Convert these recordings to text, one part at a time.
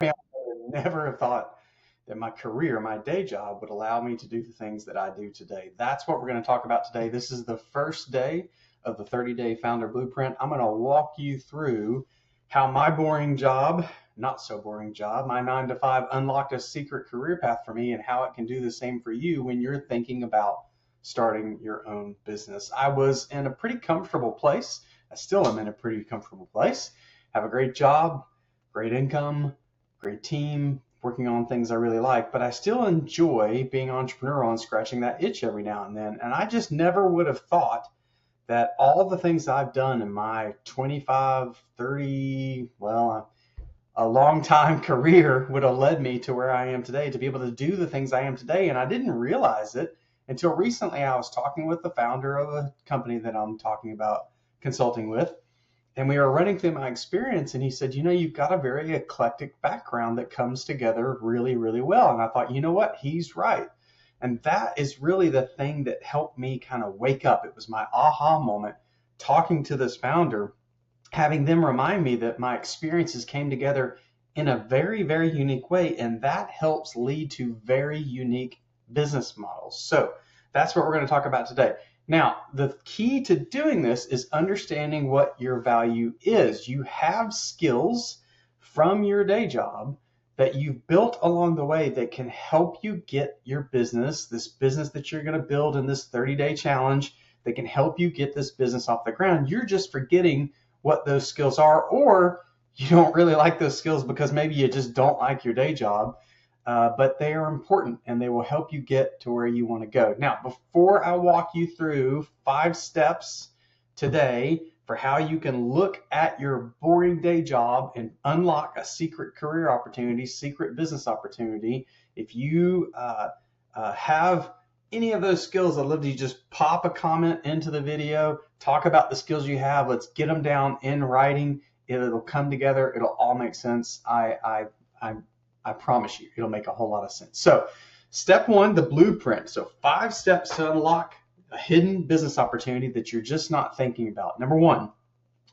I would never have thought that my career, my day job, would allow me to do the things that I do today. That's what we're going to talk about today. This is the first day of the 30-day founder blueprint. I'm going to walk you through how my boring job, not so boring job, my 9 to 5 unlocked a secret career path for me and how it can do the same for you when you're thinking about starting your own business. I was in a pretty comfortable place. I still am in a pretty comfortable place. Have a great job, great income, great team, working on things I really like, but I still enjoy being entrepreneurial and scratching that itch every now and then. And I just never would have thought that all the things I've done in my 25, 30, well, a long time career would have led me to where I am today, to be able to do the things I am today. And I didn't realize it until recently. I was talking with the founder of a company that I'm talking about consulting with, and we were running through my experience, and he said, you've got a very eclectic background that comes together really, really well. And I thought, you know what? He's right. And that is really the thing that helped me kind of wake up. It was my aha moment talking to this founder, having them remind me that my experiences came together in a very, very unique way. And that helps lead to very unique business models. So that's what we're going to talk about today. Now, the key to doing this is understanding what your value is. You have skills from your day job that you've built along the way that can help you get your business, this business that you're going to build in this 30-day challenge, that can help you get this business off the ground. You're just forgetting what those skills are, or you don't really like those skills because maybe you just don't like your day job. But they are important and they will help you get to where you want to go. Now, before I walk you through 5 steps today for how you can look at your boring day job and unlock a secret career opportunity, secret business opportunity, if you have any of those skills, I'd love to just pop a comment into the video, talk about the skills you have. Let's get them down in writing. It'll come together. It'll all make sense. I promise you, it'll make a whole lot of sense. So step 1, the blueprint. So 5 steps to unlock a hidden business opportunity that you're just not thinking about. Number 1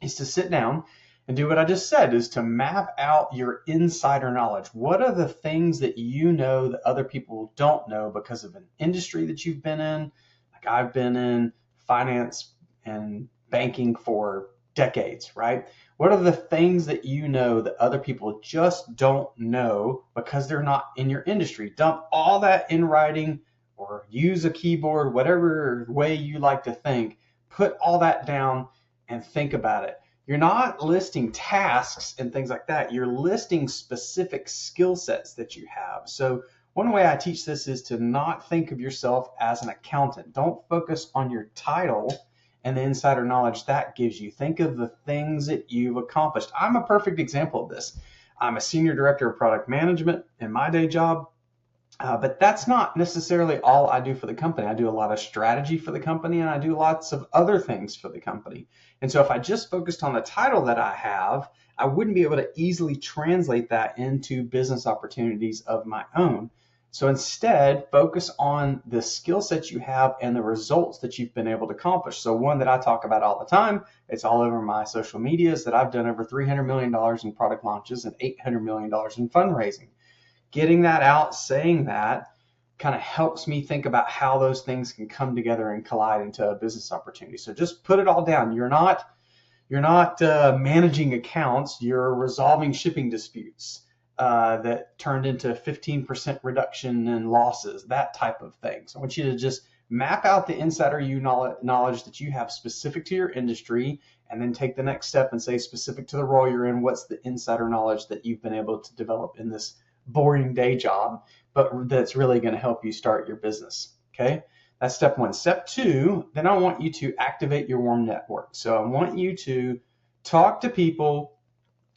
is to sit down and do what I just said, is to map out your insider knowledge. What are the things that you know that other people don't know because of an industry that you've been in? Like I've been in finance and banking for decades, right? What are the things that you know that other people just don't know because they're not in your industry? Dump all that in writing or use a keyboard, whatever way you like to think. Put all that down and think about it. You're not listing tasks and things like that. You're listing specific skill sets that you have. So one way I teach this is to not think of yourself as an accountant. Don't focus on your title and the insider knowledge that gives you. Think of the things that you've accomplished. I'm a perfect example of this. I'm a senior director of product management in my day job, but that's not necessarily all I do for the company. I do a lot of strategy for the company, and I do lots of other things for the company. And so if I just focused on the title that I have, I wouldn't be able to easily translate that into business opportunities of my own. So instead, focus on the skill sets you have and the results that you've been able to accomplish. So one that I talk about all the time, it's all over my social media, is that I've done over $300 million in product launches and $800 million in fundraising. Getting that out, saying that, kind of helps me think about how those things can come together and collide into a business opportunity. So just put it all down. You're not managing accounts. You're resolving shipping disputes that turned into 15% reduction in losses, that type of thing. So I want you to just map out the insider knowledge that you have specific to your industry, and then take the next step and say, specific to the role you're in, what's the insider knowledge that you've been able to develop in this boring day job, but that's really going to help you start your business. Okay, that's step 1. Step 2, then I want you to activate your warm network. So I want you to talk to people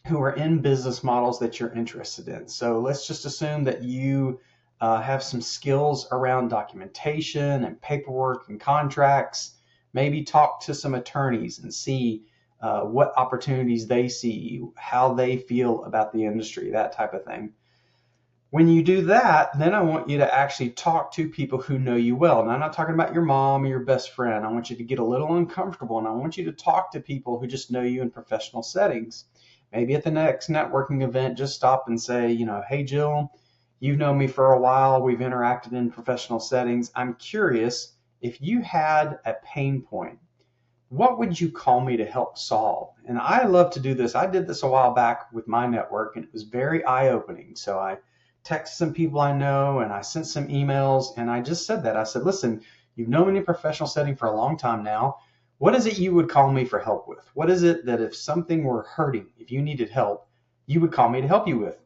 who are in business models that you're interested in. So let's just assume that you have some skills around documentation and paperwork and contracts. Maybe talk to some attorneys and see what opportunities they see, how they feel about the industry, that type of thing. When you do that, then I want you to actually talk to people who know you well. And I'm not talking about your mom or your best friend. I want you to get a little uncomfortable, and I want you to talk to people who just know you in professional settings. maybe at the next networking event, just stop and say, hey, Jill, you've known me for a while. We've interacted in professional settings. I'm curious, if you had a pain point, what would you call me to help solve? And I love to do this. I did this a while back with my network, and it was very eye-opening. So I texted some people I know, and I sent some emails, and I just said that. I said, listen, you've known me in a professional setting for a long time now. What is it you would call me for help with? What is it that if something were hurting, if you needed help, you would call me to help you with?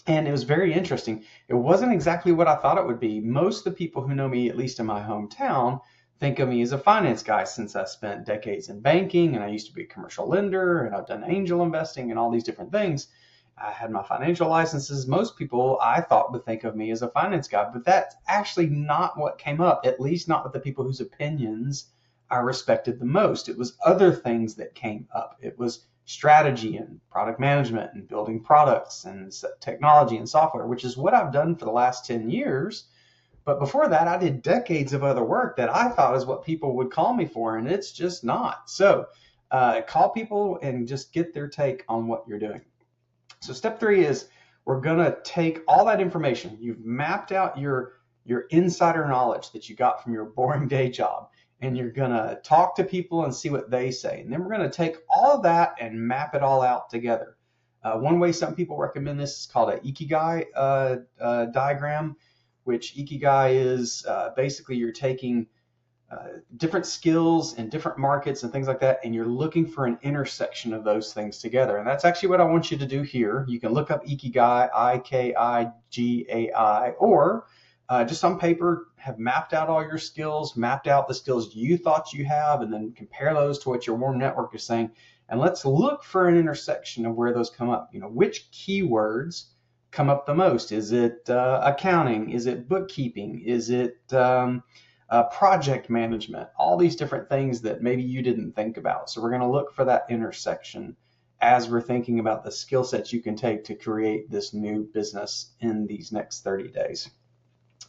And it was very interesting. It wasn't exactly what I thought it would be. Most of the people who know me, at least in my hometown, think of me as a finance guy, since I spent decades in banking and I used to be a commercial lender and I've done angel investing and all these different things. I had my financial licenses. Most people, I thought, would think of me as a finance guy, but that's actually not what came up, at least not with the people whose opinions I respected the most. It was other things that came up. It was strategy and product management and building products and technology and software, which is what I've done for the last 10 years. But before that, I did decades of other work that I thought is what people would call me for, and it's just not. So call people and just get their take on what you're doing. So step 3 is we're going to take all that information. You've mapped out your insider knowledge that you got from your boring day job, and you're going to talk to people and see what they say. And then we're going to take all of that and map it all out together. One way some people recommend this is called an ikigai diagram, which ikigai is basically you're taking different skills in different markets and things like that, and you're looking for an intersection of those things together. And that's actually what I want you to do here. You can look up ikigai, I-K-I-G-A-I, or just on paper, have mapped out all your skills, mapped out the skills you thought you have, and then compare those to what your warm network is saying. And let's look for an intersection of where those come up. Which keywords come up the most? Is it accounting? Is it bookkeeping? Is it project management? All these different things that maybe you didn't think about. So we're going to look for that intersection as we're thinking about the skill sets you can take to create this new business in these next 30 days.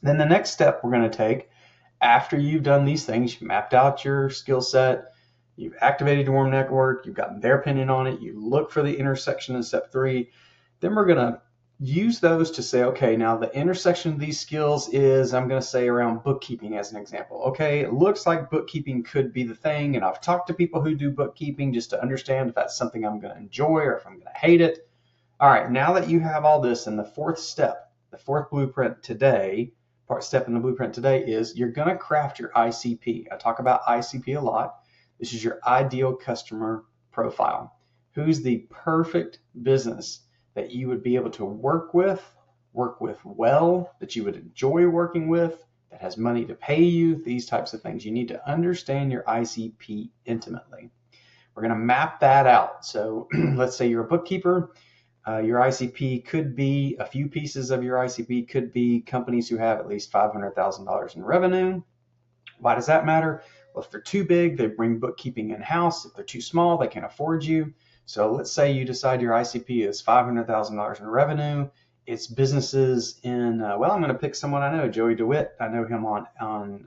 Then the next step we're going to take, after you've done these things, you've mapped out your skill set, you've activated your warm network, you've gotten their opinion on it, you look for the intersection in step 3, then we're going to use those to say, okay, now the intersection of these skills is, I'm going to say, around bookkeeping as an example. Okay, it looks like bookkeeping could be the thing, and I've talked to people who do bookkeeping just to understand if that's something I'm going to enjoy or if I'm going to hate it. All right, now that you have all this, and the fourth step, the fourth blueprint today, step in the blueprint today is you're going to craft your ICP. I talk about ICP a lot. This is your ideal customer profile. Who's the perfect business that you would be able to work with well, that you would enjoy working with, that has money to pay you, these types of things. You need to understand your ICP intimately. We're going to map that out. So let's say you're a bookkeeper. Your ICP could be, a few pieces of your ICP could be companies who have at least $500,000 in revenue. Why does that matter? Well, if they're too big, they bring bookkeeping in-house. If they're too small, they can't afford you. So let's say you decide your ICP is $500,000 in revenue. It's businesses in, well, I'm going to pick someone I know, Joey DeWitt. I know him on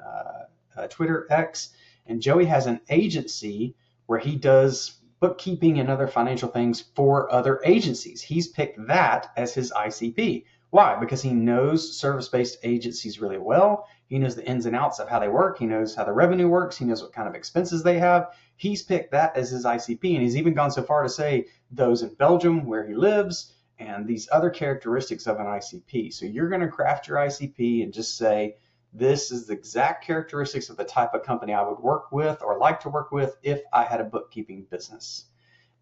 Twitter, X. And Joey has an agency where he does bookkeeping and other financial things for other agencies. He's picked that as his ICP. Why? Because he knows service-based agencies really well. He knows the ins and outs of how they work. He knows how the revenue works. He knows what kind of expenses they have. He's picked that as his ICP, and he's even gone so far to say those in Belgium where he lives and these other characteristics of an ICP. So you're going to craft your ICP and just say, this is the exact characteristics of the type of company I would work with or like to work with if I had a bookkeeping business.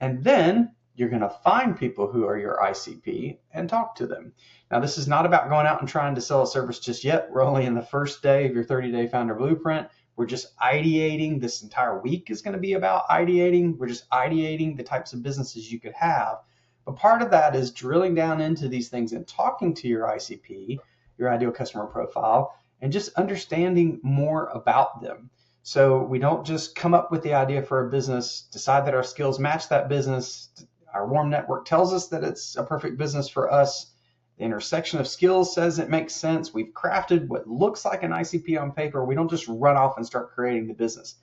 And then you're going to find people who are your ICP and talk to them. Now, this is not about going out and trying to sell a service just yet. We're only in the first day of your 30-day founder blueprint. We're just ideating. This entire week is going to be about ideating. We're just ideating the types of businesses you could have. But part of that is drilling down into these things and talking to your ICP, your ideal customer profile, and just understanding more about them. So we don't just come up with the idea for a business, decide that our skills match that business. Our warm network tells us that it's a perfect business for us. The intersection of skills says it makes sense. We've crafted what looks like an ICP on paper. We don't just run off and start creating the business.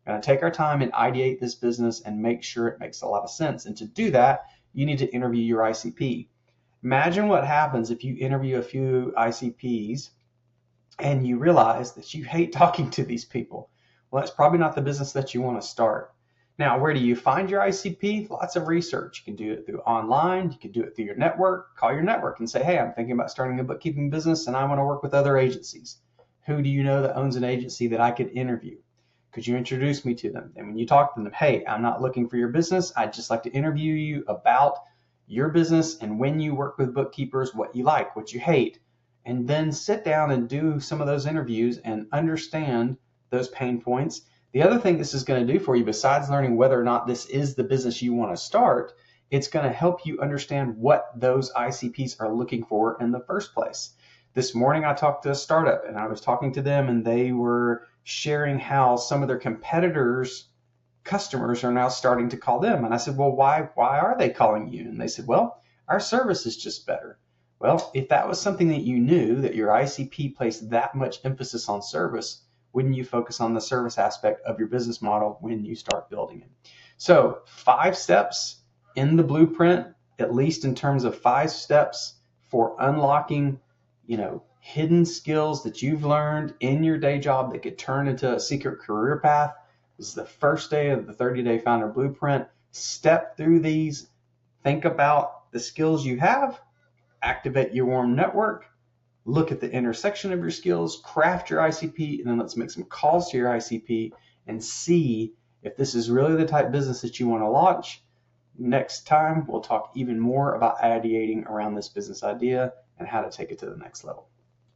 We're going to take our time and ideate this business and make sure it makes a lot of sense. And to do that, you need to interview your ICP. Imagine what happens if you interview a few ICPs and you realize that you hate talking to these people. Well, that's probably not the business that you want to start. Now, where do you find your ICP? Lots of research. You can do it through online. You can do it through your network. Call your network and say, hey, I'm thinking about starting a bookkeeping business and I want to work with other agencies. Who do you know that owns an agency that I could interview? Could you introduce me to them? And when you talk to them, hey, I'm not looking for your business. I'd just like to interview you about your business and when you work with bookkeepers, what you like, what you hate. And then sit down and do some of those interviews and understand those pain points. The other thing this is going to do for you, besides learning whether or not this is the business you want to start, it's going to help you understand what those ICPs are looking for in the first place. This morning I talked to a startup and I was talking to them and they were sharing how some of their competitors' customers are now starting to call them. And I said, well, why are they calling you? And they said, well, our service is just better. Well, if that was something that you knew, that your ICP placed that much emphasis on service, wouldn't you focus on the service aspect of your business model when you start building it? So 5 steps in the blueprint, at least in terms of 5 steps for unlocking, hidden skills that you've learned in your day job that could turn into a secret career path. This is the first day of the 30-day founder blueprint. Step through these, think about the skills you have, activate your warm network, look at the intersection of your skills, craft your ICP, and then let's make some calls to your ICP and see if this is really the type of business that you want to launch. Next time, we'll talk even more about ideating around this business idea and how to take it to the next level.